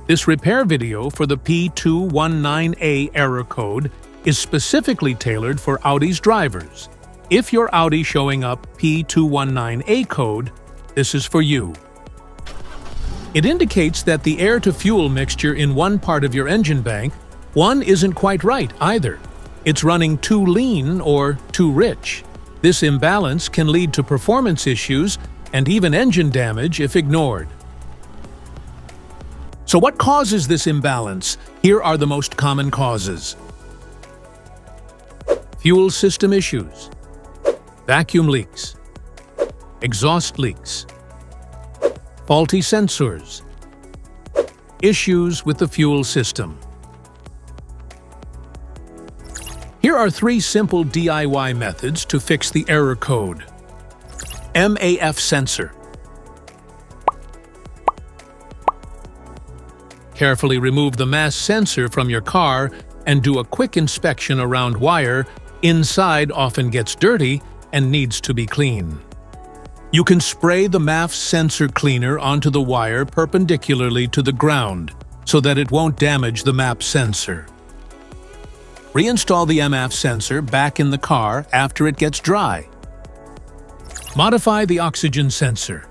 This repair video for the P219A error code is specifically tailored for Audi's drivers. If your Audi showing up P219A code, this is for you. It indicates that the air-to-fuel mixture in one part of your engine bank, one isn't quite right either. It's running too lean or too rich. This imbalance can lead to performance issues and even engine damage if ignored. So what causes this imbalance? Here are the most common causes. Fuel system issues, vacuum leaks, exhaust leaks, faulty sensors, issues with the fuel system. Here are 3 simple DIY methods to fix the error code. MAF sensor. Carefully remove the mass sensor from your car and do a quick inspection around wire. Inside often gets dirty and needs to be clean. You can spray the MAF sensor cleaner onto the wire perpendicularly to the ground so that it won't damage the MAP sensor. Reinstall the MAF sensor back in the car after it gets dry. Modify the oxygen sensor.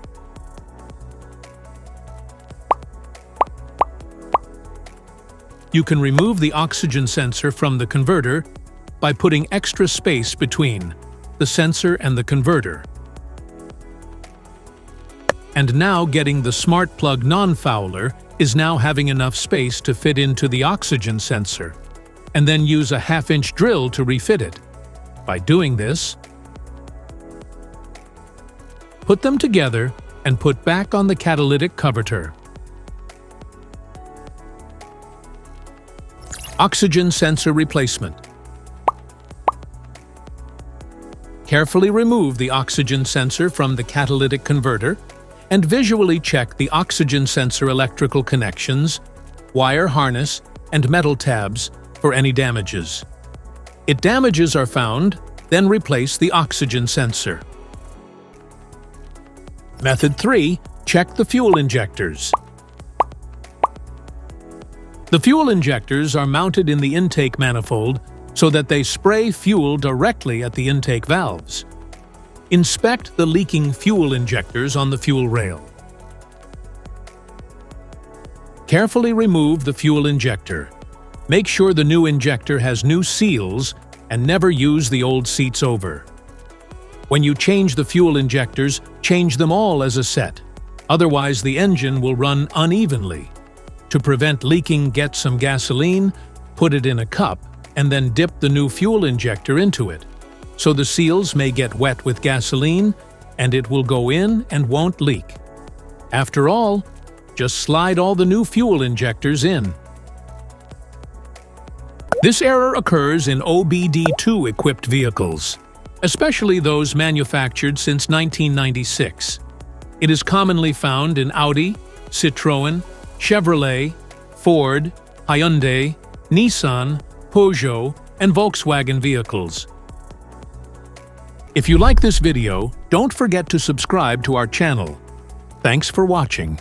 You can remove the oxygen sensor from the converter by putting extra space between the sensor and the converter. And now getting the smart plug non-fouler is now having enough space to fit into the oxygen sensor, and then use a 1/2-inch drill to refit it. By doing this, put them together and put back on the catalytic converter. Oxygen sensor replacement. Carefully remove the oxygen sensor from the catalytic converter and visually check the oxygen sensor electrical connections, wire harness, and metal tabs for any damages. If damages are found, then replace the oxygen sensor. Method 3. Check the fuel injectors. The fuel injectors are mounted in the intake manifold so that they spray fuel directly at the intake valves. Inspect the leaking fuel injectors on the fuel rail. Carefully remove the fuel injector. Make sure the new injector has new seals and never use the old seats over. When you change the fuel injectors, change them all as a set. Otherwise, the engine will run unevenly. To prevent leaking, get some gasoline, put it in a cup, and then dip the new fuel injector into it. So the seals may get wet with gasoline, and it will go in and won't leak. After all, just slide all the new fuel injectors in. This error occurs in OBD2 equipped vehicles, especially those manufactured since 1996. It is commonly found in Audi, Citroën, Chevrolet, Ford, Hyundai, Nissan, Peugeot, and Volkswagen vehicles. If you like this video, don't forget to subscribe to our channel. Thanks for watching.